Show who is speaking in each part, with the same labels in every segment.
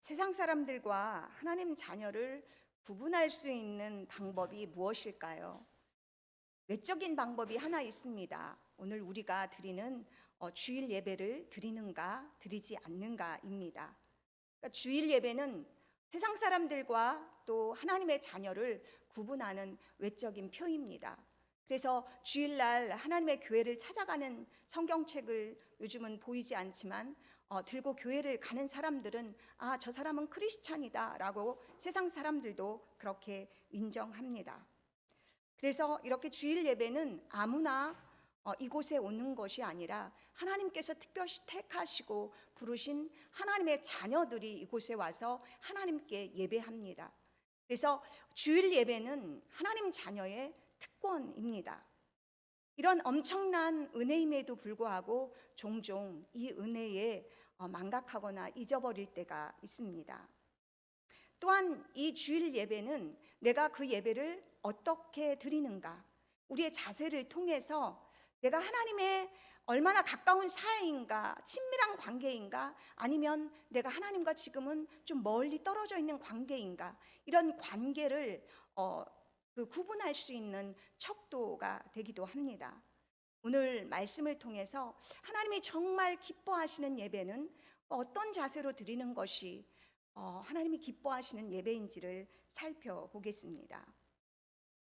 Speaker 1: 세상 사람들과 하나님 자녀를 구분할 수 있는 방법이 무엇일까요? 외적인 방법이 하나 있습니다. 오늘 우리가 드리는 주일 예배를 드리는가 드리지 않는가입니다. 그러니까 주일 예배는 세상 사람들과 또 하나님의 자녀를 구분하는 외적인 표입니다. 그래서 주일날 하나님의 교회를 찾아가는 성경책을 요즘은 보이지 않지만 들고 교회를 가는 사람들은 저 사람은 크리스찬이다 라고 세상 사람들도 그렇게 인정합니다. 그래서 이렇게 주일 예배는 아무나 이곳에 오는 것이 아니라 하나님께서 특별히 택하시고 부르신 하나님의 자녀들이 이곳에 와서 하나님께 예배합니다. 그래서 주일 예배는 하나님 자녀의 특권입니다. 이런 엄청난 은혜임에도 불구하고 종종 이 은혜에 망각하거나 잊어버릴 때가 있습니다. 또한 이 주일 예배는 내가 그 예배를 어떻게 드리는가, 우리의 자세를 통해서 내가 하나님의 얼마나 가까운 사이인가, 친밀한 관계인가, 아니면 내가 하나님과 지금은 좀 멀리 떨어져 있는 관계인가, 이런 관계를 구분할 수 있는 척도가 되기도 합니다. 오늘 말씀을 통해서 하나님이 정말 기뻐하시는 예배는 어떤 자세로 드리는 것이 하나님이 기뻐하시는 예배인지를 살펴보겠습니다.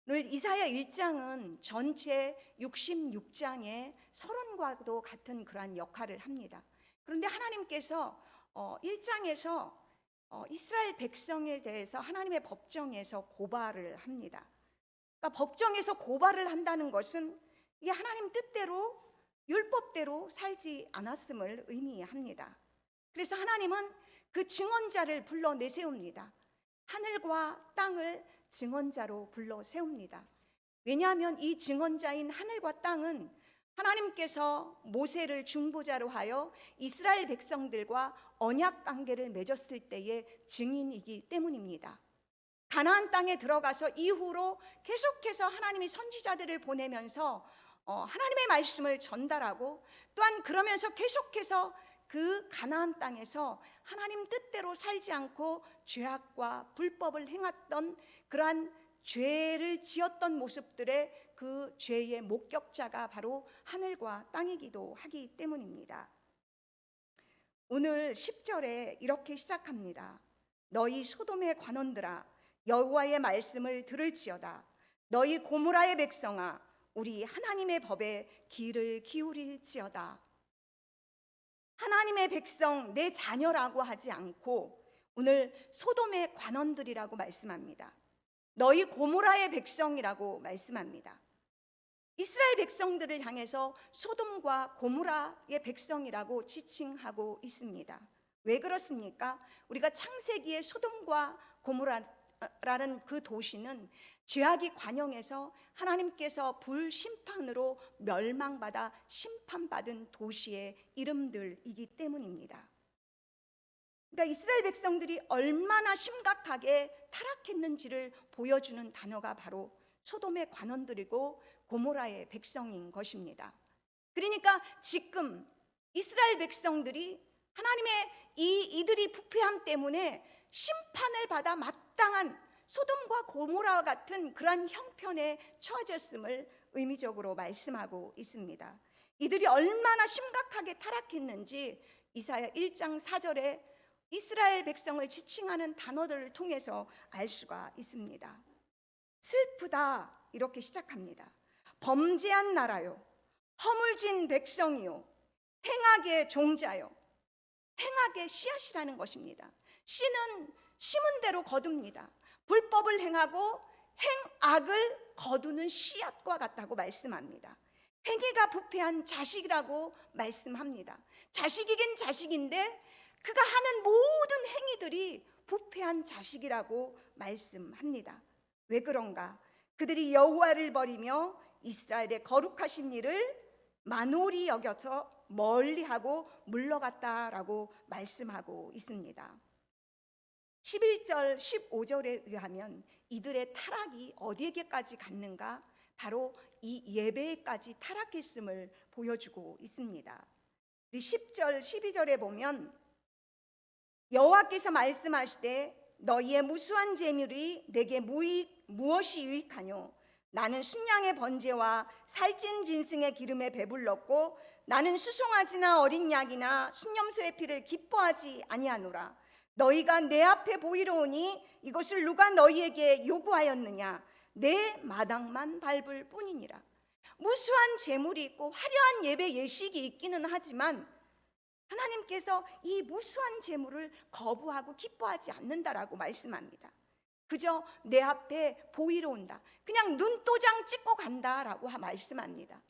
Speaker 1: 오늘 이사야 1장은 전체 66장의 서론과도 같은 그러한 역할을 합니다. 그런데 하나님께서 1장에서 이스라엘 백성에 대해서 하나님의 법정에서 고발을 합니다. 그러니까 법정에서 고발을 한다는 것은 이게 하나님 뜻대로 율법대로 살지 않았음을 의미합니다. 그래서 하나님은 그 증언자를 불러 내세웁니다. 하늘과 땅을 증언자로 불러 세웁니다. 왜냐하면 이 증언자인 하늘과 땅은 하나님께서 모세를 중보자로 하여 이스라엘 백성들과 언약 관계를 맺었을 때의 증인이기 때문입니다. 가나안 땅에 들어가서 이후로 계속해서 하나님이 선지자들을 보내면서 하나님의 말씀을 전달하고, 또한 그러면서 계속해서 그 가나안 땅에서 하나님 뜻대로 살지 않고 죄악과 불법을 행했던 그러한 죄를 지었던 모습들의 그 죄의 목격자가 바로 하늘과 땅이기도 하기 때문입니다. 오늘 10절에 이렇게 시작합니다. 너희 소돔의 관원들아, 여호와의 말씀을 들을지어다. 너희 고모라의 백성아, 우리 하나님의 법에 귀를 기울일지어다. 하나님의 백성, 내 자녀라고 하지 않고 오늘 소돔의 관원들이라고 말씀합니다. 너희 고모라의 백성이라고 말씀합니다. 이스라엘 백성들을 향해서 소돔과 고모라의 백성이라고 지칭하고 있습니다. 왜 그렇습니까? 우리가 창세기의 소돔과 고모라라는 그 도시는 죄악이 관영해서 하나님께서 불심판으로 멸망받아 심판받은 도시의 이름들이기 때문입니다. 그러니까 이스라엘 백성들이 얼마나 심각하게 타락했는지를 보여주는 단어가 바로 소돔의 관원들이고 고모라의 백성인 것입니다. 그러니까 지금 이스라엘 백성들이 하나님의 이들이 부패함 때문에 심판을 받아 마땅한 소돔과 고모라와 같은 그러한 형편에 처해졌음을 의미적으로 말씀하고 있습니다. 이들이 얼마나 심각하게 타락했는지 이사야 1장 4절에 이스라엘 백성을 지칭하는 단어들을 통해서 알 수가 있습니다. 슬프다, 이렇게 시작합니다. 범죄한 나라요, 허물진 백성이요, 행악의 종자요. 행악의 씨앗이라는 것입니다. 씨는 심은 대로 거둡니다. 불법을 행하고 행악을 거두는 씨앗과 같다고 말씀합니다. 행위가 부패한 자식이라고 말씀합니다. 자식이긴 자식인데 그가 하는 모든 행위들이 부패한 자식이라고 말씀합니다. 왜 그런가? 그들이 여호와를 버리며 이스라엘의 거룩하신 일을 만홀히 여겨서 멀리하고 물러갔다라고 말씀하고 있습니다. 11절 15절에 의하면 이들의 타락이 어디에게까지 갔는가? 바로 이 예배에까지 타락했음을 보여주고 있습니다. 우리 10절 12절에 보면 여호와께서 말씀하시되 너희의 무수한 재물이 내게 무엇이 유익하뇨? 나는 순양의 번제와 살찐 짐승의 기름에 배불렀고 나는 수송아지나 어린 양이나 순염소의 피를 기뻐하지 아니하노라. 너희가 내 앞에 보이러 오니 이것을 누가 너희에게 요구하였느냐? 내 마당만 밟을 뿐이니라. 무수한 재물이 있고 화려한 예배 예식이 있기는 하지만 하나님께서 이 무수한 재물을 거부하고 기뻐하지 않는다라고 말씀합니다. 그저 내 앞에 보이러 온다, 그냥 눈도장 찍고 간다라고 말씀합니다.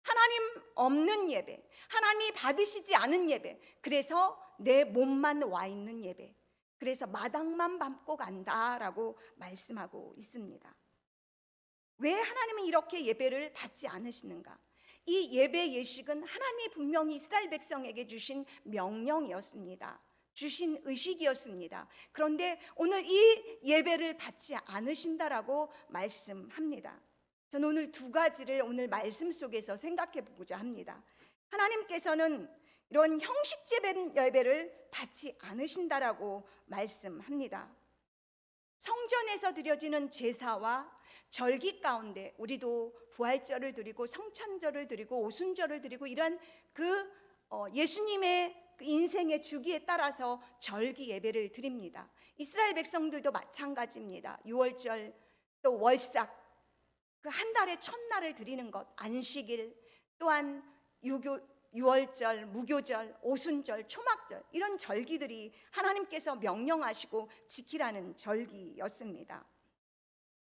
Speaker 1: 하나님 없는 예배, 하나님이 받으시지 않은 예배, 그래서 내 몸만 와 있는 예배, 그래서 마당만 밟고 간다라고 말씀하고 있습니다. 왜 하나님은 이렇게 예배를 받지 않으시는가? 이 예배 예식은 하나님이 분명히 이스라엘 백성에게 주신 명령이었습니다. 주신 의식이었습니다. 그런데 오늘 이 예배를 받지 않으신다라고 말씀합니다. 저는 오늘 두 가지를 오늘 말씀 속에서 생각해 보고자 합니다. 하나님께서는 이런 형식적인 예배를 받지 않으신다라고 말씀합니다. 성전에서 드려지는 제사와 절기 가운데 우리도 부활절을 드리고 성찬절을 드리고 오순절을 드리고 이런 예수님의 그 인생의 주기에 따라서 절기 예배를 드립니다. 이스라엘 백성들도 마찬가지입니다. 유월절 또 월삭 그 한 달의 첫날을 드리는 것, 안식일 또한 유월절, 무교절, 오순절, 초막절 이런 절기들이 하나님께서 명령하시고 지키라는 절기였습니다.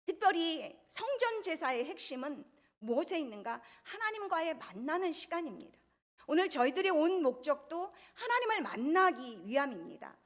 Speaker 1: 특별히 성전 제사의 핵심은 무엇에 있는가? 하나님과의 만나는 시간입니다. 오늘 저희들의 온 목적도 하나님을 만나기 위함입니다.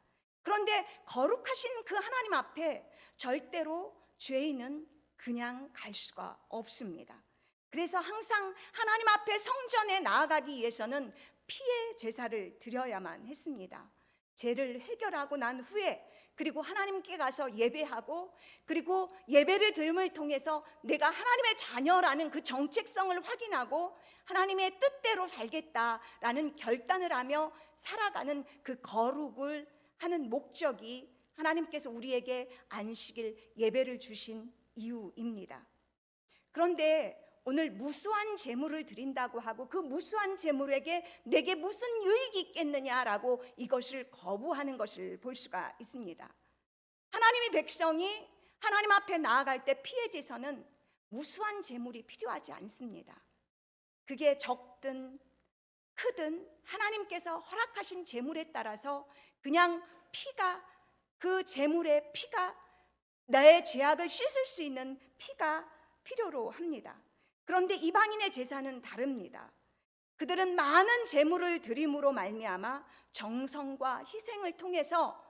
Speaker 1: 그런데 거룩하신 그 하나님 앞에 절대로 죄인은 그냥 갈 수가 없습니다. 그래서 항상 하나님 앞에 성전에 나아가기 위해서는 피의 제사를 드려야만 했습니다. 죄를 해결하고 난 후에 그리고 하나님께 가서 예배하고 그리고 예배를 드림을 통해서 내가 하나님의 자녀라는 그 정체성을 확인하고 하나님의 뜻대로 살겠다라는 결단을 하며 살아가는 그 거룩을 하는 목적이 하나님께서 우리에게 안식일 예배를 주신 이유입니다. 그런데 오늘 무수한 재물을 드린다고 하고 그 무수한 재물에게 내게 무슨 유익이 있겠느냐라고 이것을 거부하는 것을 볼 수가 있습니다. 하나님의 백성이 하나님 앞에 나아갈 때 피의 제사는 무수한 재물이 필요하지 않습니다. 그게 적든 크든 하나님께서 허락하신 재물에 따라서 그냥 피가 그 재물의 피가 나의 죄악을 씻을 수 있는 피가 필요로 합니다. 그런데 이방인의 제사는 다릅니다. 그들은 많은 제물을 드림으로 말미암아 정성과 희생을 통해서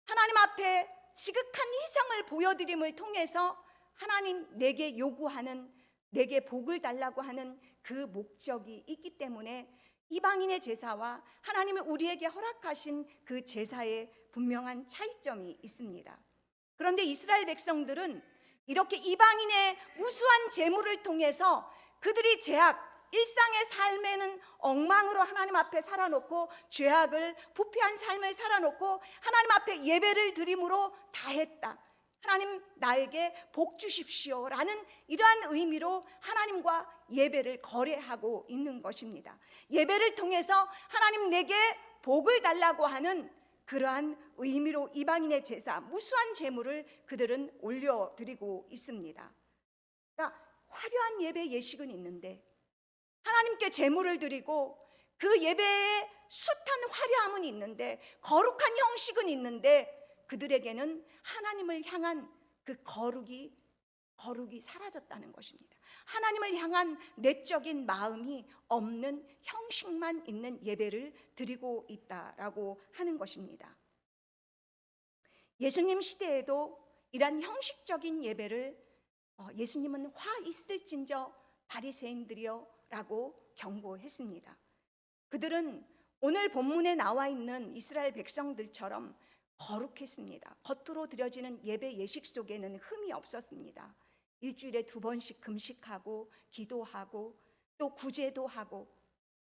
Speaker 1: 하나님 앞에 지극한 희생을 보여드림을 통해서 하나님 내게 요구하는 내게 복을 달라고 하는 그 목적이 있기 때문에 이방인의 제사와 하나님이 우리에게 허락하신 그 제사에 분명한 차이점이 있습니다. 그런데 이스라엘 백성들은 이렇게 이방인의 무수한 재물을 통해서 그들이 일상의 삶에는 엉망으로 하나님 앞에 살아놓고 죄악을 부패한 삶을 살아놓고 하나님 앞에 예배를 드림으로 다 했다. 하나님 나에게 복 주십시오 라는 이러한 의미로 하나님과 예배를 거래하고 있는 것입니다. 예배를 통해서 하나님 내게 복을 달라고 하는 그러한 의미로 이방인의 제사, 무수한 제물을 그들은 올려드리고 있습니다. 그러니까 화려한 예배 예식은 있는데 하나님께 제물을 드리고 그 예배에 숱한 화려함은 있는데 거룩한 형식은 있는데 그들에게는 하나님을 향한 그 거룩이 사라졌다는 것입니다. 하나님을 향한 내적인 마음이 없는 형식만 있는 예배를 드리고 있다라고 하는 것입니다. 예수님 시대에도 이러한 형식적인 예배를 예수님은 화 있을진저 바리새인들이여 라고 경고했습니다. 그들은 오늘 본문에 나와 있는 이스라엘 백성들처럼 거룩했습니다. 겉으로 드려지는 예배 예식 속에는 흠이 없었습니다. 일주일에 2번씩 금식하고 기도하고 또 구제도 하고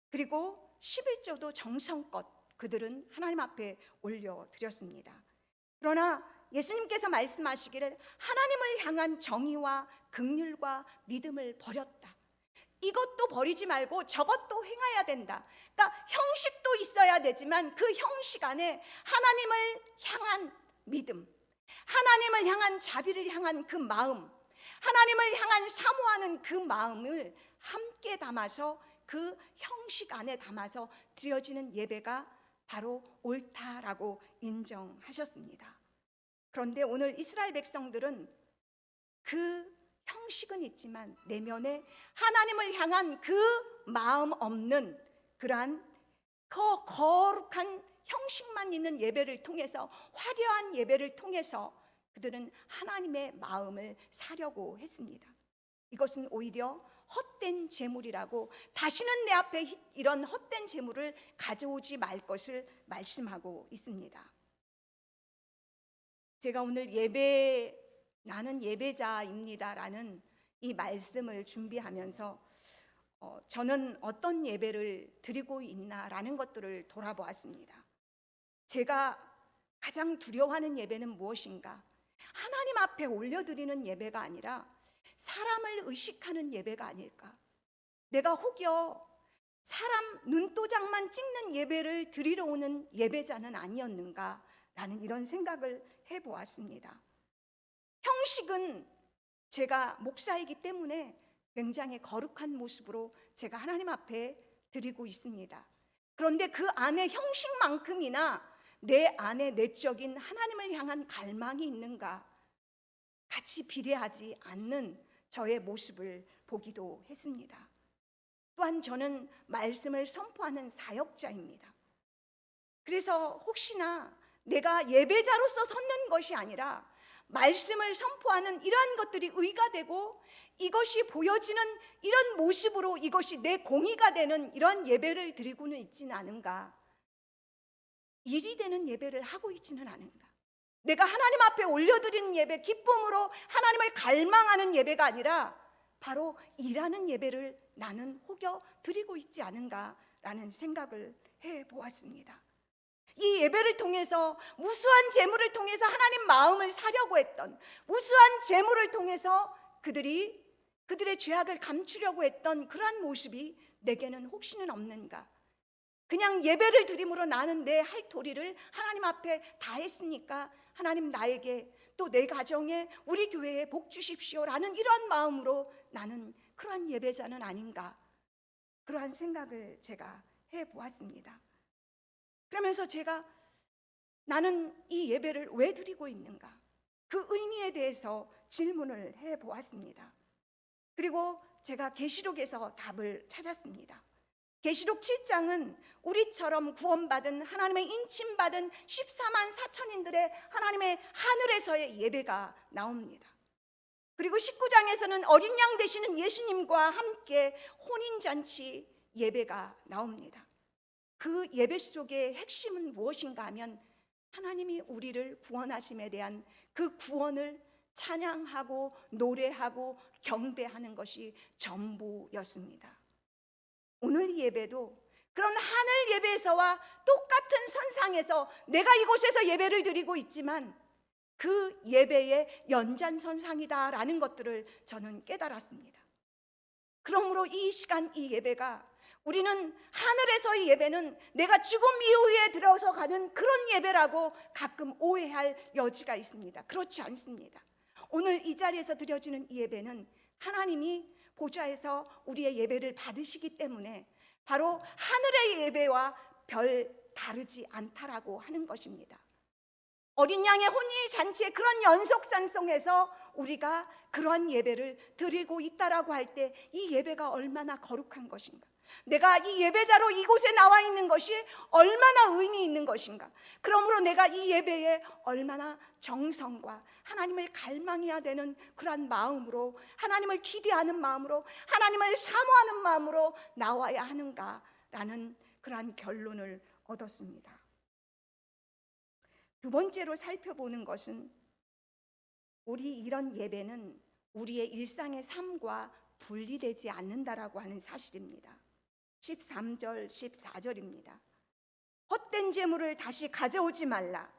Speaker 1: 그리고 11조도 정성껏 그들은 하나님 앞에 올려드렸습니다. 그러나 예수님께서 말씀하시기를 하나님을 향한 정의와 긍휼과 믿음을 버렸다. 이것도 버리지 말고 저것도 행해야 된다. 그러니까 형식도 있어야 되지만 그 형식 안에 하나님을 향한 믿음, 하나님을 향한 자비를 향한 그 마음, 하나님을 향한 사모하는 그 마음을 함께 담아서 그 형식 안에 담아서 드려지는 예배가 바로 옳다라고 인정하셨습니다. 그런데 오늘 이스라엘 백성들은 그 형식은 있지만 내면에 하나님을 향한 그 마음 없는 그러한 거룩한 형식만 있는 예배를 통해서, 화려한 예배를 통해서 그들은 하나님의 마음을 사려고 했습니다. 이것은 오히려 헛된 제물이라고, 다시는 내 앞에 이런 헛된 제물을 가져오지 말 것을 말씀하고 있습니다. 제가 오늘 나는 예배자입니다라는 이 말씀을 준비하면서 저는 어떤 예배를 드리고 있나라는 것들을 돌아보았습니다. 제가 가장 두려워하는 예배는 무엇인가? 하나님 앞에 올려드리는 예배가 아니라 사람을 의식하는 예배가 아닐까? 내가 혹여 사람 눈도장만 찍는 예배를 드리러 오는 예배자는 아니었는가라는 이런 생각을 해보았습니다. 형식은 제가 목사이기 때문에 굉장히 거룩한 모습으로 제가 하나님 앞에 드리고 있습니다. 그런데 그 안에 형식만큼이나 내 안에 내적인 하나님을 향한 갈망이 있는가? 같이 비례하지 않는 저의 모습을 보기도 했습니다. 또한 저는 말씀을 선포하는 사역자입니다. 그래서 혹시나 내가 예배자로서 섰는 것이 아니라 말씀을 선포하는 이러한 것들이 의가 되고 이것이 보여지는 이런 모습으로 이것이 내 공의가 되는 이런 예배를 드리고는 있지는 않은가? 일이 되는 예배를 하고 있지는 않은가? 내가 하나님 앞에 올려드리는 예배, 기쁨으로 하나님을 갈망하는 예배가 아니라 바로 일하는 예배를 나는 혹여 드리고 있지 않은가라는 생각을 해보았습니다. 이 예배를 통해서 무수한 재물을 통해서 하나님 마음을 사려고 했던, 무수한 재물을 통해서 그들의 죄악을 감추려고 했던 그러한 모습이 내게는 혹시는 없는가? 그냥 예배를 드림으로 나는 내 할 도리를 하나님 앞에 다 했으니까 하나님 나에게 또 내 가정에 우리 교회에 복 주십시오라는 이러한 마음으로 나는 그러한 예배자는 아닌가? 그러한 생각을 제가 해보았습니다. 그러면서 제가 나는 이 예배를 왜 드리고 있는가? 그 의미에 대해서 질문을 해보았습니다. 그리고 제가 계시록에서 답을 찾았습니다. 계시록 7장은 우리처럼 구원받은 하나님의 인침받은 14만 4천인들의 하나님의 하늘에서의 예배가 나옵니다. 그리고 19장에서는 어린 양 되시는 예수님과 함께 혼인잔치 예배가 나옵니다. 그 예배 속의 핵심은 무엇인가 하면 하나님이 우리를 구원하심에 대한 그 구원을 찬양하고 노래하고 경배하는 것이 전부였습니다. 오늘 예배도 그런 하늘 예배에서와 똑같은 선상에서 내가 이곳에서 예배를 드리고 있지만 그 예배의 연장선상이다라는 것들을 저는 깨달았습니다. 그러므로 이 시간 이 예배가, 우리는 하늘에서의 예배는 내가 죽음 이후에 들어서 가는 그런 예배라고 가끔 오해할 여지가 있습니다. 그렇지 않습니다. 오늘 이 자리에서 드려지는 이 예배는 하나님이 보좌에서 우리의 예배를 받으시기 때문에 바로 하늘의 예배와 별 다르지 않다라고 하는 것입니다. 어린 양의 혼인 잔치의 그런 연속산송에서 우리가 그러한 예배를 드리고 있다라고 할 때 이 예배가 얼마나 거룩한 것인가? 내가 이 예배자로 이곳에 나와 있는 것이 얼마나 의미 있는 것인가? 그러므로 내가 이 예배에 얼마나 정성과 하나님을 갈망해야 되는 그러한 마음으로, 하나님을 기대하는 마음으로, 하나님을 사모하는 마음으로 나와야 하는가라는 그러한 결론을 얻었습니다. 두 번째로 살펴보는 것은 우리 이런 예배는 우리의 일상의 삶과 분리되지 않는다라고 하는 사실입니다. 13절, 14절입니다. 헛된 드린 제물을 다시 가져오지 말라.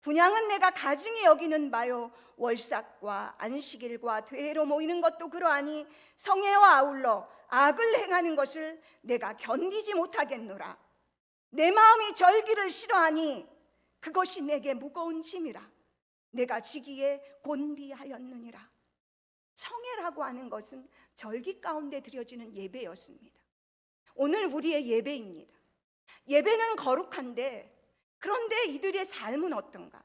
Speaker 1: 분향은 내가 가증히 여기는 바요. 월삭과 안식일과 대회로 모이는 것도 그러하니 성회와 아울러 악을 행하는 것을 내가 견디지 못하겠노라. 내 마음이 절기를 싫어하니 그것이 내게 무거운 짐이라. 내가 지기에 곤비하였느니라. 성회라고 하는 것은 절기 가운데 드려지는 예배였습니다. 오늘 우리의 예배입니다. 예배는 거룩한데, 그런데 이들의 삶은 어떤가?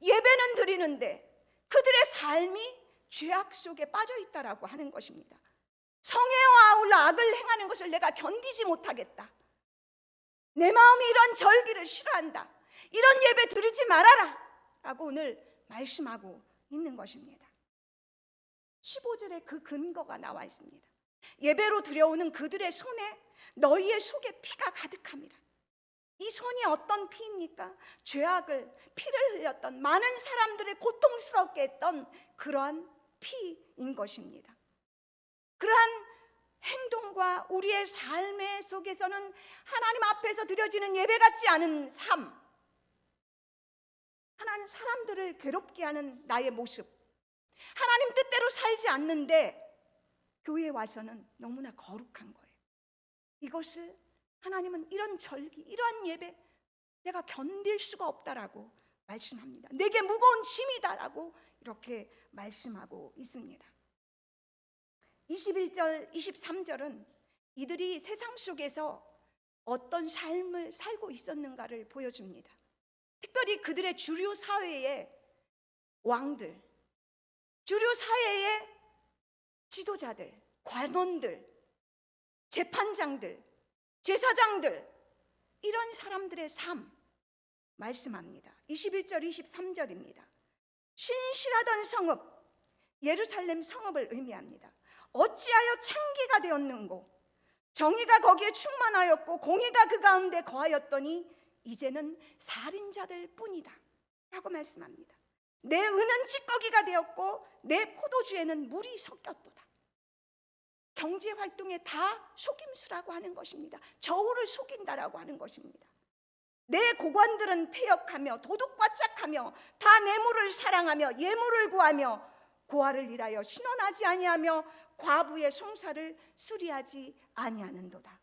Speaker 1: 예배는 드리는데 그들의 삶이 죄악 속에 빠져 있다라고 하는 것입니다. 성회와 아울러 악을 행하는 것을 내가 견디지 못하겠다. 내 마음이 이런 절기를 싫어한다. 이런 예배 드리지 말아라 라고 오늘 말씀하고 있는 것입니다. 15절에 그 근거가 나와 있습니다. 예배로 들여오는 그들의 손에 너희의 속에 피가 가득함이라. 이 손이 어떤 피입니까? 죄악을, 피를 흘렸던, 많은 사람들을 고통스럽게 했던 그러한 피인 것입니다. 그러한 행동과 우리의 삶의 속에서는 하나님 앞에서 드려지는 예배 같지 않은 삶, 하나님 사람들을 괴롭게 하는 나의 모습, 하나님 뜻대로 살지 않는데 교회에 와서는 너무나 거룩한 거예요. 이것을 하나님은 이런 절기, 이러한 예배 내가 견딜 수가 없다라고 말씀합니다. 내게 무거운 짐이다라고 이렇게 말씀하고 있습니다. 21절, 23절은 이들이 세상 속에서 어떤 삶을 살고 있었는가를 보여줍니다. 특별히 그들의 주류 사회의 왕들, 주류 사회의 지도자들, 관원들, 재판장들, 제사장들, 이런 사람들의 삶 말씀합니다. 21절, 23절입니다. 신실하던 성읍, 예루살렘 성읍을 의미합니다. 어찌하여 창기가 되었는고, 정의가 거기에 충만하였고 공의가 그 가운데 거하였더니 이제는 살인자들 뿐이다 라고 말씀합니다. 내 은은 찌꺼기가 되었고 내 포도주에는 물이 섞였도다. 경제활동에 다 속임수라고 하는 것입니다. 저울을 속인다라고 하는 것입니다. 내 고관들은 패역하며 도둑과 짝하며 다 뇌물을 사랑하며 예물을 구하며 고아를 일하여 신원하지 아니하며 과부의 송사를 수리하지 아니하는도다.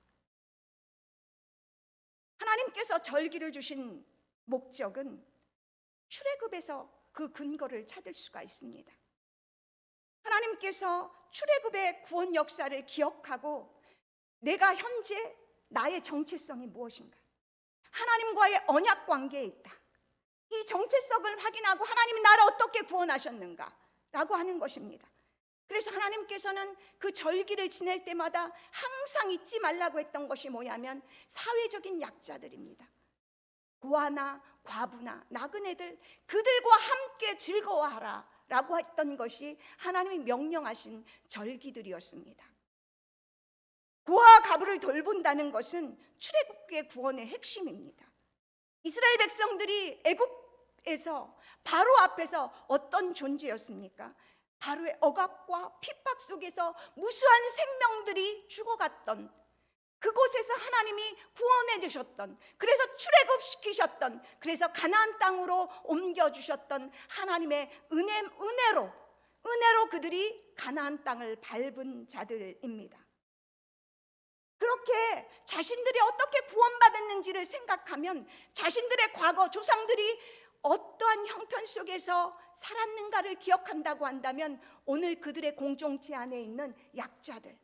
Speaker 1: 하나님께서 절기를 주신 목적은 출애굽에서 그 근거를 찾을 수가 있습니다. 하나님께서 출애굽의 구원 역사를 기억하고 내가 현재 나의 정체성이 무엇인가, 하나님과의 언약 관계에 있다. 이 정체성을 확인하고 하나님이 나를 어떻게 구원하셨는가 라고 하는 것입니다. 그래서 하나님께서는 그 절기를 지낼 때마다 항상 잊지 말라고 했던 것이 뭐냐면 사회적인 약자들입니다. 고아나 과부나 나그네들, 그들과 함께 즐거워하라 라고 했던 것이 하나님이 명령하신 절기들이었습니다. 고아와 과부를 돌본다는 것은 출애굽의 구원의 핵심입니다. 이스라엘 백성들이 애굽에서 바로 앞에서 어떤 존재였습니까? 바로의 억압과 핍박 속에서 무수한 생명들이 죽어갔던 그곳에서 하나님이 구원해 주셨던, 그래서 출애굽시키셨던, 그래서 가나안 땅으로 옮겨주셨던 하나님의 은혜로 그들이 가나안 땅을 밟은 자들입니다. 그렇게 자신들이 어떻게 구원받았는지를 생각하면 자신들의 과거 조상들이 어떠한 형편 속에서 살았는가를 기억한다고 한다면 오늘 그들의 공동체 안에 있는 약자들,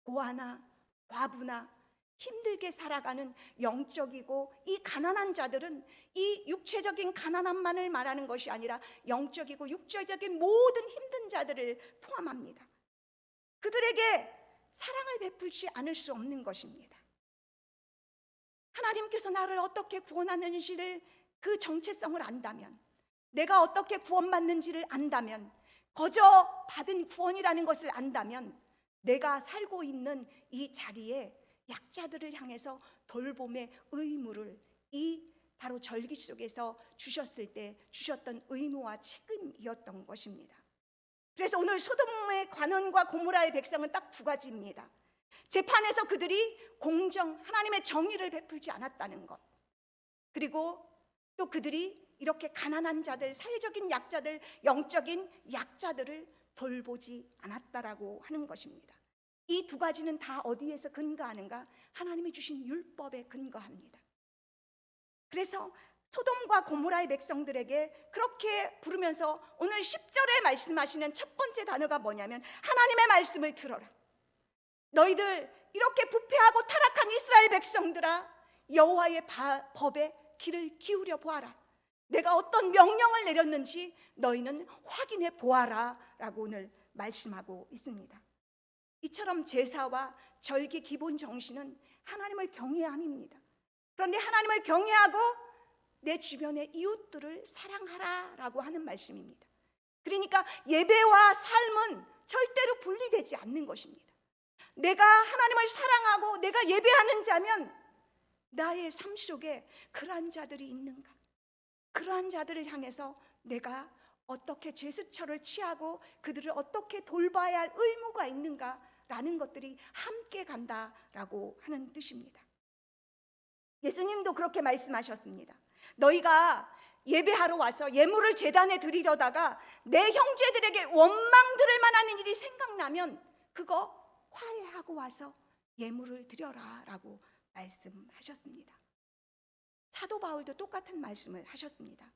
Speaker 1: 고아나 과부나 힘들게 살아가는 영적이고 이 가난한 자들은 이 육체적인 가난함만을 말하는 것이 아니라 영적이고 육체적인 모든 힘든 자들을 포함합니다. 그들에게 사랑을 베풀지 않을 수 없는 것입니다. 하나님께서 나를 어떻게 구원하는지를 그 정체성을 안다면, 내가 어떻게 구원받는지를 안다면, 거저 받은 구원이라는 것을 안다면 내가 살고 있는 이 자리에 약자들을 향해서 돌봄의 의무를 이 바로 절기 속에서 주셨을 때 주셨던 의무와 책임이었던 것입니다. 그래서 오늘 소돔의 관원과 고모라의 백성은 딱 두 가지입니다. 재판에서 그들이 공정, 하나님의 정의를 베풀지 않았다는 것, 그리고 또 그들이 이렇게 가난한 자들, 사회적인 약자들, 영적인 약자들을 돌보지 않았다라고 하는 것입니다. 이 두 가지는 다 어디에서 근거하는가? 하나님이 주신 율법에 근거합니다. 그래서 소돔과 고모라의 백성들에게 그렇게 부르면서 오늘 10절에 말씀하시는 첫 번째 단어가 뭐냐면 하나님의 말씀을 들어라. 너희들 이렇게 부패하고 타락한 이스라엘 백성들아, 여호와의 법에 귀를 기울여 보아라. 내가 어떤 명령을 내렸는지 너희는 확인해 보아라 라고 오늘 말씀하고 있습니다. 이처럼 제사와 절기 기본 정신은 하나님을 경외함입니다. 그런데 하나님을 경외하고 내 주변의 이웃들을 사랑하라 라고 하는 말씀입니다. 그러니까 예배와 삶은 절대로 분리되지 않는 것입니다. 내가 하나님을 사랑하고 내가 예배하는 자면 나의 삶 속에 그러한 자들이 있는가? 그러한 자들을 향해서 내가 어떻게 제스처를 취하고 그들을 어떻게 돌봐야 할 의무가 있는가라는 것들이 함께 간다라고 하는 뜻입니다. 예수님도 그렇게 말씀하셨습니다. 너희가 예배하러 와서 예물을 제단에 드리려다가 내 형제들에게 원망 들을 만한 일이 생각나면 그거 화해하고 와서 예물을 드려라 라고 말씀하셨습니다. 사도 바울도 똑같은 말씀을 하셨습니다.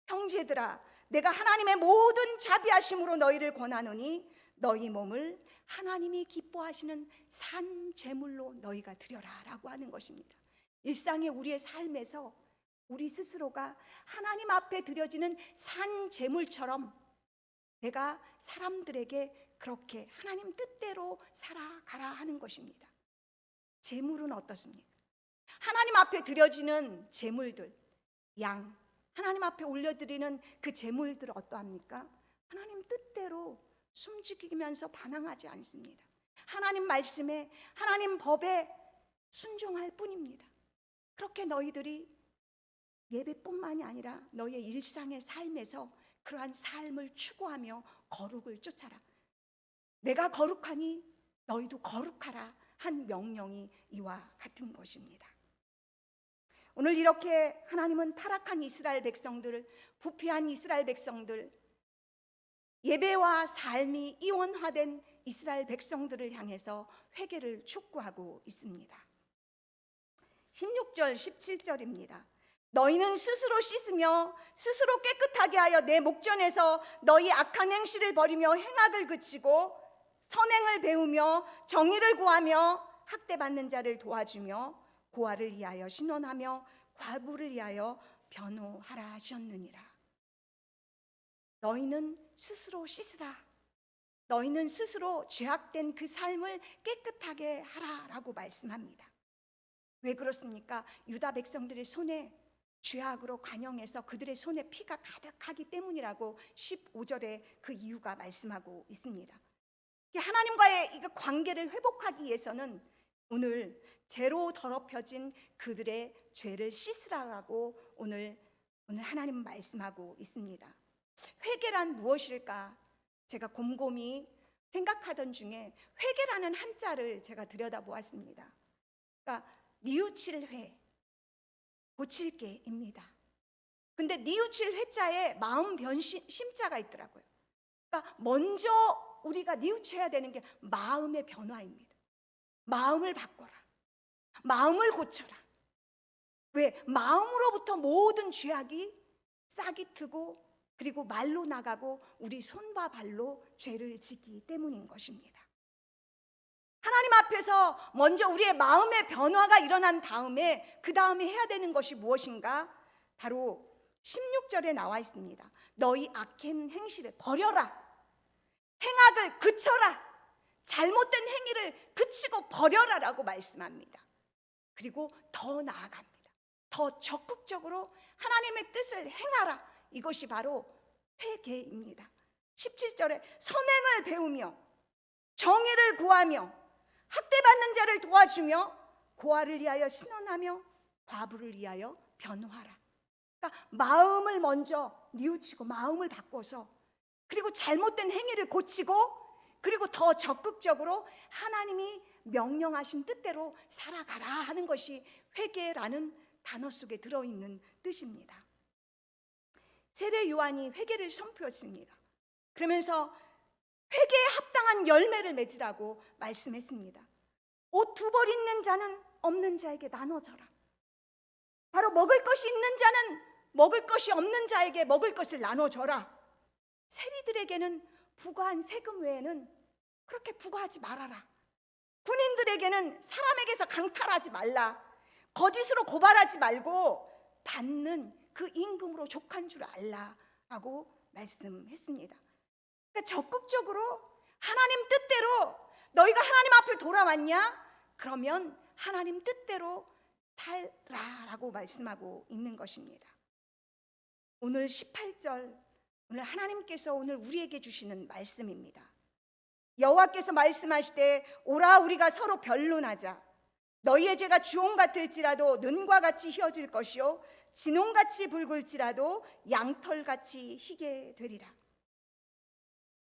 Speaker 1: 형제들아, 내가 하나님의 모든 자비하심으로 너희를 권하노니 너희 몸을 하나님이 기뻐하시는 산 제물로 너희가 드려라 라고 하는 것입니다. 일상의 우리의 삶에서 우리 스스로가 하나님 앞에 드려지는 산 제물처럼 내가 사람들에게 그렇게 하나님 뜻대로 살아가라 하는 것입니다. 제물은 어떻습니까? 하나님 앞에 드려지는 제물들, 양, 하나님 앞에 올려드리는 그 제물들 어떠합니까? 하나님 뜻대로 숨지키면서 반항하지 않습니다. 하나님 말씀에, 하나님 법에 순종할 뿐입니다. 그렇게 너희들이 예배뿐만이 아니라 너희의 일상의 삶에서 그러한 삶을 추구하며 거룩을 쫓아라. 내가 거룩하니 너희도 거룩하라 한 명령이 이와 같은 것입니다. 오늘 이렇게 하나님은 타락한 이스라엘 백성들을, 부패한 이스라엘 백성들, 예배와 삶이 이원화된 이스라엘 백성들을 향해서 회개를 촉구하고 있습니다. 16절 17절입니다. 너희는 스스로 씻으며 스스로 깨끗하게 하여 내 목전에서 너희 악한 행실을 버리며 행악을 그치고 선행을 배우며 정의를 구하며 학대받는 자를 도와주며 고아를 위하여 신원하며 과부를 위하여 변호하라 하셨느니라. 너희는 스스로 씻으라. 너희는 스스로 죄악된 그 삶을 깨끗하게 하라라고 말씀합니다. 왜 그렇습니까? 유다 백성들의 손에 죄악으로 관영해서 그들의 손에 피가 가득하기 때문이라고 15절에 그 이유가 말씀하고 있습니다. 하나님과의 이 관계를 회복하기 위해서는 오늘 죄로 더럽혀진 그들의 죄를 씻으라고 오늘 하나님은 말씀하고 있습니다. 회개란 무엇일까? 제가 곰곰이 생각하던 중에 회개라는 한자를 제가 들여다보았습니다. 그러니까 뉘우칠 회, 고칠 게입니다. 근데 뉘우칠 회자에 마음 변심 심자가 있더라고요. 그러니까 먼저 우리가 뉘우쳐야 되는 게 마음의 변화입니다. 마음을 바꿔라. 마음을 고쳐라. 왜? 마음으로부터 모든 죄악이 싹이 트고 그리고 말로 나가고 우리 손과 발로 죄를 짓기 때문인 것입니다. 하나님 앞에서 먼저 우리의 마음의 변화가 일어난 다음에 그 다음에 해야 되는 것이 무엇인가? 바로 16절에 나와 있습니다. 너희 악한 행실을 버려라. 행악을 그쳐라. 잘못된 행위를 그치고 버려라라고 말씀합니다. 그리고 더 나아갑니다. 더 적극적으로 하나님의 뜻을 행하라. 이것이 바로 회개입니다. 17절에 선행을 배우며 정의를 구하며 학대받는 자를 도와주며 고아를 위하여 신원하며 과부를 위하여 변호하라. 그러니까 마음을 먼저 뉘우치고 마음을 바꿔서 그리고 잘못된 행위를 고치고 그리고 더 적극적으로 하나님이 명령하신 뜻대로 살아가라 하는 것이 회개라는 단어 속에 들어있는 뜻입니다. 세례 요한이 회개를 선포했습니다. 그러면서 회개에 합당한 열매를 맺으라고 말씀했습니다. 옷 2벌 있는 자는 없는 자에게 나눠줘라. 바로 먹을 것이 있는 자는 먹을 것이 없는 자에게 먹을 것을 나눠줘라. 세리들에게는 부과한 세금 외에는 그렇게 부과하지 말아라. 군인들에게는 사람에게서 강탈하지 말라. 거짓으로 고발하지 말고 받는 그 임금으로 족한 줄 알라라고 말씀했습니다. 그러니까 적극적으로 하나님 뜻대로 너희가 하나님 앞을 돌아왔냐? 그러면 하나님 뜻대로 살라라고 말씀하고 있는 것입니다. 오늘 18절, 오늘 하나님께서 오늘 우리에게 주시는 말씀입니다. 여호와께서 말씀하시되 오라 우리가 서로 변론하자. 너희의 죄가 주홍 같을지라도 눈과 같이 희어질 것이요 진홍같이 붉을지라도 양털같이 희게 되리라.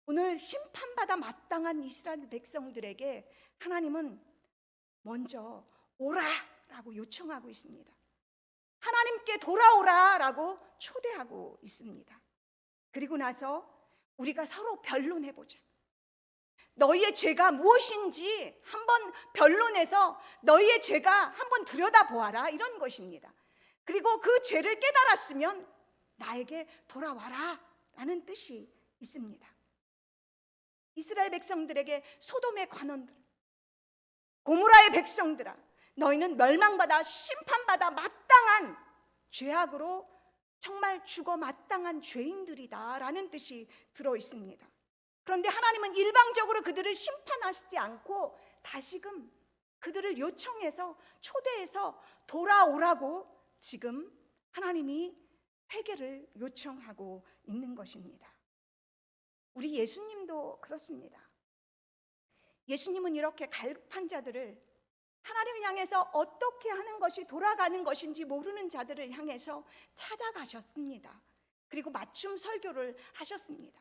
Speaker 1: 오늘 심판받아 마땅한 이스라엘 백성들에게 하나님은 먼저 오라라고 요청하고 있습니다. 하나님께 돌아오라라고 초대하고 있습니다. 그리고 나서 우리가 서로 변론해보자. 너희의 죄가 무엇인지 한번 변론해서 너희의 죄가 한번 들여다보아라, 이런 것입니다. 그리고 그 죄를 깨달았으면 나에게 돌아와라 라는 뜻이 있습니다. 이스라엘 백성들에게 소돔의 관원들, 고모라의 백성들아, 너희는 멸망받아 심판받아 마땅한 죄악으로 정말 죽어 마땅한 죄인들이다 라는 뜻이 들어있습니다. 그런데 하나님은 일방적으로 그들을 심판하시지 않고 다시금 그들을 요청해서 초대해서 돌아오라고 지금 하나님이 회개를 요청하고 있는 것입니다. 우리 예수님도 그렇습니다. 예수님은 이렇게 갈급한 자들을, 하나님을 향해서 어떻게 하는 것이 돌아가는 것인지 모르는 자들을 향해서 찾아가셨습니다. 그리고 맞춤 설교를 하셨습니다.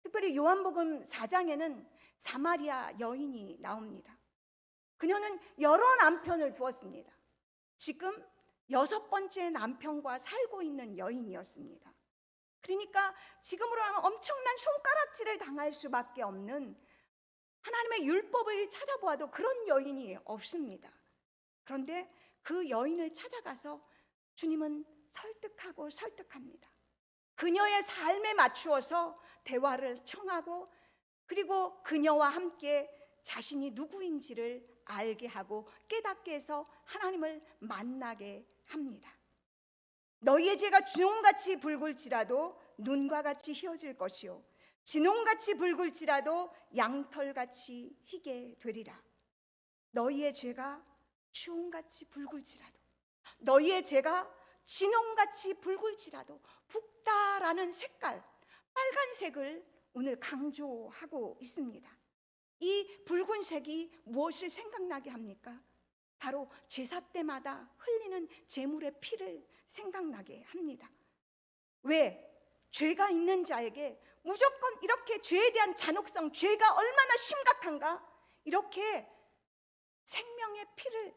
Speaker 1: 특별히 요한복음 4장에는 사마리아 여인이 나옵니다. 그녀는 여러 남편을 두었습니다. 지금 6번째 남편과 살고 있는 여인이었습니다. 그러니까 지금으로 하면 엄청난 손가락질을 당할 수밖에 없는, 하나님의 율법을 찾아보아도 그런 여인이 없습니다. 그런데 그 여인을 찾아가서 주님은 설득합니다. 그녀의 삶에 맞추어서 대화를 청하고, 그리고 그녀와 함께 자신이 누구인지를 알게 하고 깨닫게 해서 하나님을 만나게 합니다. 너희의 죄가 주홍같이 붉을지라도 눈과 같이 희어질 것이요 진홍같이 붉을지라도 양털같이 희게 되리라. 너희의 죄가 주홍같이 붉을지라도, 너희의 죄가 진홍같이 붉을지라도, 붉다라는 색깔, 빨간색을 오늘 강조하고 있습니다. 이 붉은색이 무엇을 생각나게 합니까? 바로 제사 때마다 흘리는 제물의 피를 생각나게 합니다. 왜? 죄가 있는 자에게 무조건 이렇게 죄에 대한 잔혹성, 죄가 얼마나 심각한가, 이렇게 생명의 피를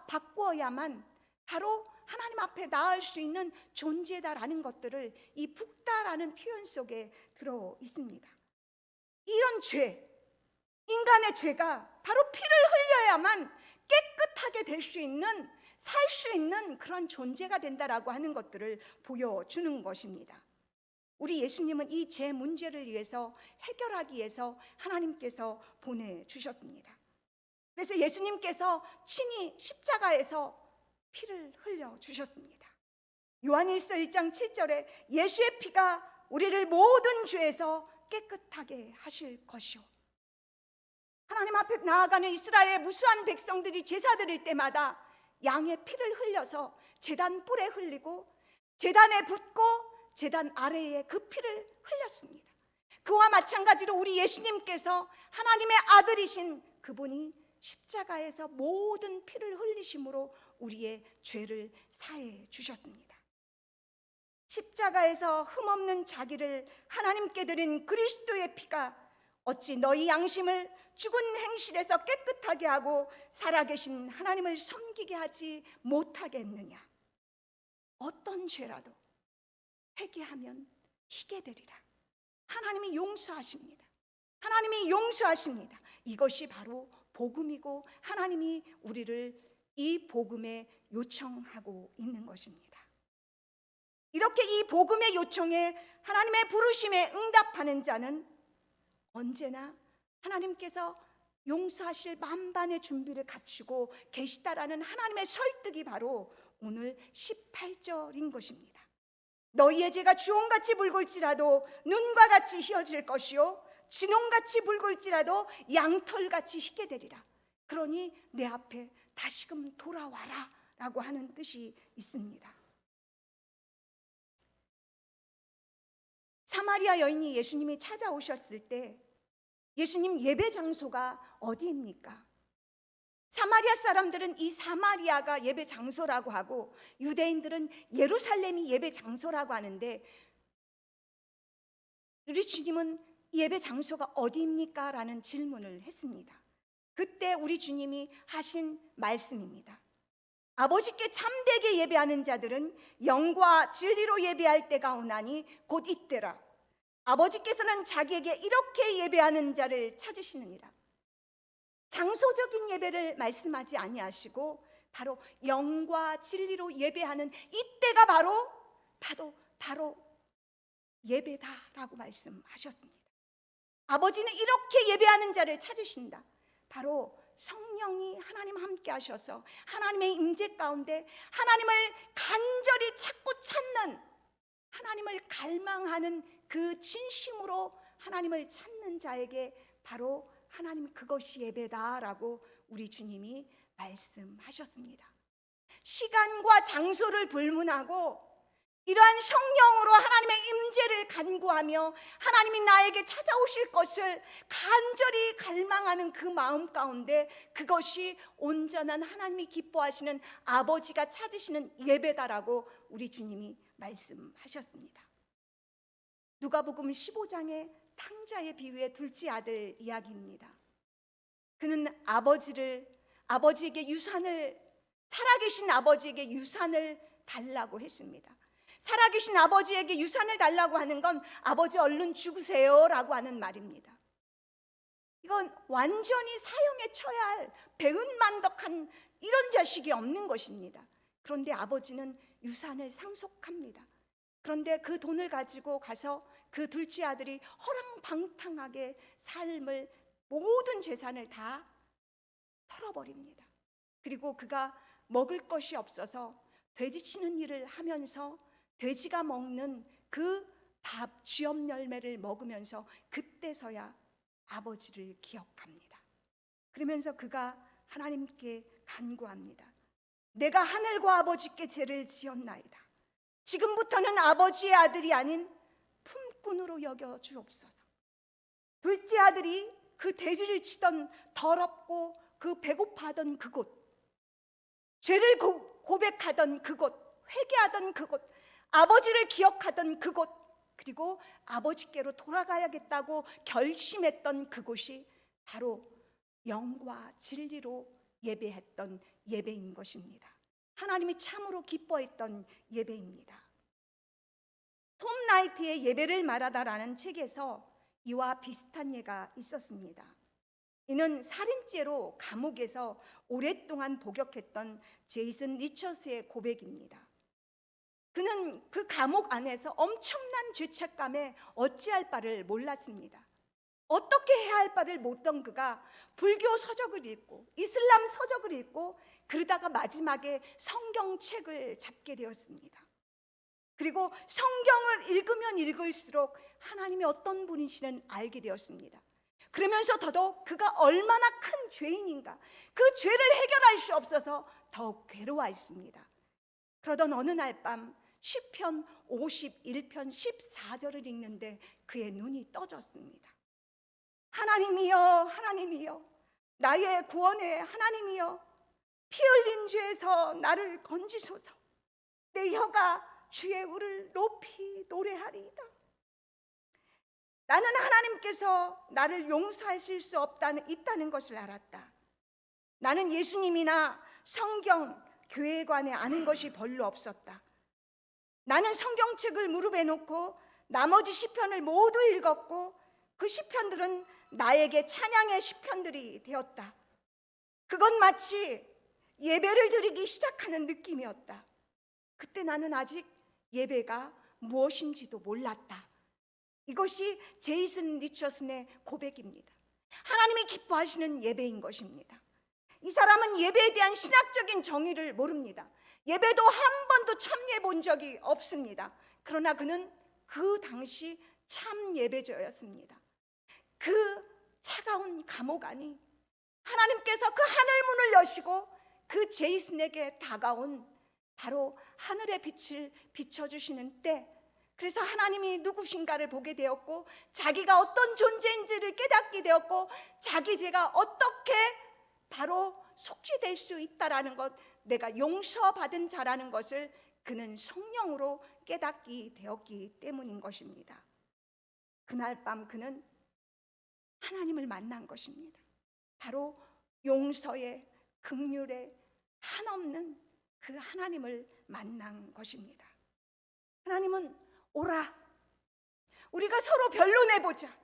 Speaker 1: 바꾸어야만 바로 하나님 앞에 나아갈 수 있는 존재다라는 것들을 이 붉다라는 표현 속에 들어 있습니다. 이런 죄, 인간의 죄가 바로 피를 흘려야만 깨끗하게 될 수 있는, 살 수 있는 그런 존재가 된다라고 하는 것들을 보여주는 것입니다. 우리 예수님은 이 죄 문제를 위해서 해결하기 위해서 하나님께서 보내주셨습니다. 그래서 예수님께서 친히 십자가에서 피를 흘려주셨습니다. 요한일서 1장 7절에 예수의 피가 우리를 모든 죄에서 깨끗하게 하실 것이요, 하나님 앞에 나아가는 이스라엘의 무수한 백성들이 제사 드릴 때마다 양의 피를 흘려서 제단 뿔에 흘리고 제단에 붓고 제단 아래에 그 피를 흘렸습니다. 그와 마찬가지로 우리 예수님께서 하나님의 아들이신 그분이 십자가에서 모든 피를 흘리심으로 우리의 죄를 사해 주셨습니다. 십자가에서 흠없는 자기를 하나님께 드린 그리스도의 피가 어찌 너희 양심을 죽은 행실에서 깨끗하게 하고 살아계신 하나님을 섬기게 하지 못하겠느냐. 어떤 죄라도 회개하면 희게 되리라. 하나님이 용서하십니다. 하나님이 용서하십니다. 이것이 바로 복음이고 하나님이 우리를 이 복음에 요청하고 있는 것입니다. 이렇게 이 복음의 요청에 하나님의 부르심에 응답하는 자는 언제나 하나님께서 용서하실 만반의 준비를 갖추고 계시다라는 하나님의 설득이 바로 오늘 18절인 것입니다. 너희의 죄가 주홍같이 붉을지라도 눈과 같이 희어질 것이요 진홍같이 붉을지라도 양털같이 희게 되리라. 그러니 내 앞에 다시금 돌아와라 라고 하는 뜻이 있습니다. 사마리아 여인이 예수님이 찾아오셨을 때 예수님 예배 장소가 어디입니까? 사마리아 사람들은 이 사마리아가 예배 장소라고 하고 유대인들은 예루살렘이 예배 장소라고 하는데 우리 주님은 예배 장소가 어디입니까? 라는 질문을 했습니다. 그때 우리 주님이 하신 말씀입니다. 아버지께 참되게 예배하는 자들은 영과 진리로 예배할 때가 오나니 곧 이때라. 아버지께서는 자기에게 이렇게 예배하는 자를 찾으시느니라. 장소적인 예배를 말씀하지 아니하시고 바로 영과 진리로 예배하는 이때가 바로 예배다라고 말씀하셨습니다. 아버지는 이렇게 예배하는 자를 찾으신다. 바로 성령이 하나님 함께 하셔서 하나님의 임재 가운데 하나님을 간절히 찾고 찾는, 하나님을 갈망하는 그 진심으로 하나님을 찾는 자에게 바로 하나님 그것이 예배다라고 우리 주님이 말씀하셨습니다. 시간과 장소를 불문하고 이러한 성령으로 하나님의 임재를 간구하며 하나님이 나에게 찾아오실 것을 간절히 갈망하는 그 마음 가운데 그것이 온전한 하나님이 기뻐하시는 아버지가 찾으시는 예배다라고 우리 주님이 말씀하셨습니다. 누가복음 15장의 탕자의 비유의 둘째 아들 이야기입니다. 그는 아버지에게 유산을, 살아계신 아버지에게 유산을 달라고 했습니다. 살아계신 아버지에게 유산을 달라고 하는 건 아버지 얼른 죽으세요 라고 하는 말입니다. 이건 완전히 사형에 쳐야 할 배은만덕한 이런 자식이 없는 것입니다. 그런데 아버지는 유산을 상속합니다. 그런데 그 돈을 가지고 가서 그 둘째 아들이 허랑방탕하게 삶을, 모든 재산을 다 털어버립니다. 그리고 그가 먹을 것이 없어서 돼지치는 일을 하면서 돼지가 먹는 그 밥 쥐엄 열매를 먹으면서 그때서야 아버지를 기억합니다. 그러면서 그가 하나님께 간구합니다. 내가 하늘과 아버지께 죄를 지었나이다. 지금부터는 아버지의 아들이 아닌 품꾼으로 여겨 주옵소서. 둘째 아들이 그 돼지를 치던 더럽고 그 배고파하던 그곳, 죄를 고백하던 그곳, 회개하던 그곳, 아버지를 기억하던 그곳, 그리고 아버지께로 돌아가야겠다고 결심했던 그곳이 바로 영과 진리로 예배했던 예배인 것입니다. 하나님이 참으로 기뻐했던 예배입니다. 톰 라이트의 예배를 말하다라는 책에서 이와 비슷한 예가 있었습니다. 이는 살인죄로 감옥에서 오랫동안 복역했던 제이슨 리처스의 고백입니다. 그는 그 감옥 안에서 엄청난 죄책감에 어찌할 바를 몰랐습니다. 어떻게 해야 할 바를 모르던 그가 불교 서적을 읽고 이슬람 서적을 읽고 그러다가 마지막에 성경책을 잡게 되었습니다. 그리고 성경을 읽으면 읽을수록 하나님이 어떤 분이시는 알게 되었습니다. 그러면서 더더욱 그가 얼마나 큰 죄인인가, 그 죄를 해결할 수 없어서 더욱 괴로워했습니다. 그러던 어느 날 밤 시편 51편 14절을 읽는데 그의 눈이 떠졌습니다. 하나님이여, 하나님이여, 나의 구원의 하나님이여, 피 흘린 죄에서 나를 건지소서. 내 혀가 주의 의를 높이 노래하리이다. 나는 하나님께서 나를 용서하실 수 있다는 것을 알았다. 나는 예수님이나 성경, 교회관에 아는 것이 별로 없었다. 나는 성경책을 무릎에 놓고 나머지 시편을 모두 읽었고 그 시편들은 나에게 찬양의 시편들이 되었다. 그건 마치 예배를 드리기 시작하는 느낌이었다. 그때 나는 아직 예배가 무엇인지도 몰랐다. 이것이 제이슨 리처슨의 고백입니다. 하나님이 기뻐하시는 예배인 것입니다. 이 사람은 예배에 대한 신학적인 정의를 모릅니다. 예배도 한 번도 참여해 본 적이 없습니다. 그러나 그는 그 당시 참 예배자였습니다. 그 차가운 감옥 안이 하나님께서 그 하늘 문을 여시고 그 제이슨에게 다가온 바로 하늘의 빛을 비춰주시는 때, 그래서 하나님이 누구신가를 보게 되었고 자기가 어떤 존재인지를 깨닫게 되었고 자기 죄가 어떻게 바로 속죄될 수 있다라는 것, 내가 용서받은 자라는 것을 그는 성령으로 깨닫게 되었기 때문인 것입니다. 그날 밤 그는 하나님을 만난 것입니다. 바로 용서의 긍휼의 한없는 그 하나님을 만난 것입니다. 하나님은 오라, 우리가 서로 변론해보자,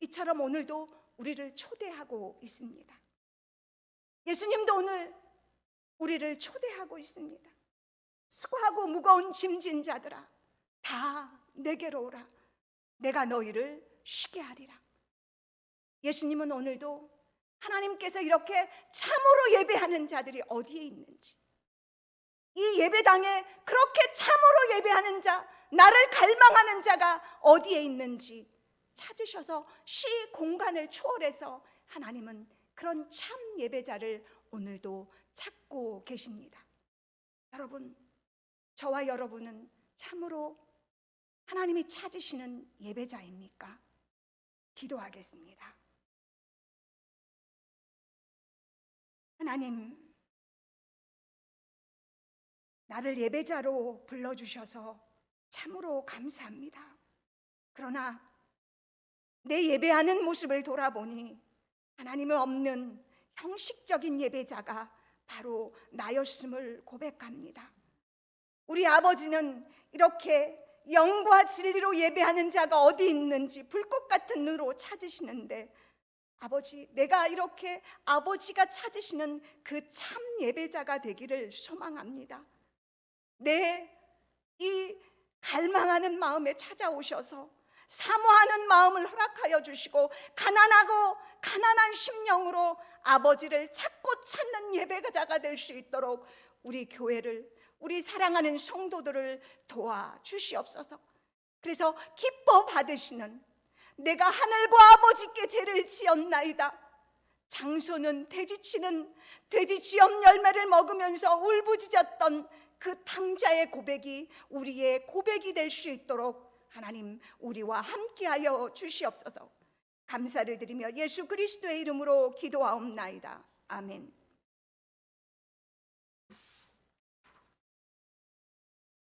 Speaker 1: 이처럼 오늘도 우리를 초대하고 있습니다. 예수님도 오늘 우리를 초대하고 있습니다. 수고하고 무거운 짐진 자들아, 다 내게로 오라, 내가 너희를 쉬게 하리라. 예수님은 오늘도 하나님께서 이렇게 참으로 예배하는 자들이 어디에 있는지, 이 예배당에 그렇게 참으로 예배하는 자, 나를 갈망하는 자가 어디에 있는지 찾으셔서 시 공간을 초월해서 하나님은 그런 참 예배자를 오늘도 찾고 계십니다. 여러분, 저와 여러분은 참으로 하나님이 찾으시는 예배자입니까? 기도하겠습니다. 하나님, 나를 예배자로 불러주셔서 참으로 감사합니다. 그러나 내 예배하는 모습을 돌아보니 하나님은 없는 형식적인 예배자가 바로 나였음을 고백합니다. 우리 아버지는 이렇게 영과 진리로 예배하는 자가 어디 있는지 불꽃 같은 눈으로 찾으시는데, 아버지, 내가 이렇게 아버지가 찾으시는 그 참 예배자가 되기를 소망합니다. 내 이 갈망하는 마음에 찾아오셔서 사모하는 마음을 허락하여 주시고 가난하고 가난한 심령으로 아버지를 찾고 찾는 예배자가 될 수 있도록 우리 교회를, 우리 사랑하는 성도들을 도와주시옵소서. 그래서 기뻐 받으시는, 내가 하늘과 아버지께 죄를 지었나이다, 장소는 돼지치는 돼지 지엄 열매를 먹으면서 울부짖었던 그 탕자의 고백이 우리의 고백이 될 수 있도록 하나님 우리와 함께하여 주시옵소서. 감사를 드리며 예수 그리스도의 이름으로 기도하옵나이다. 아멘.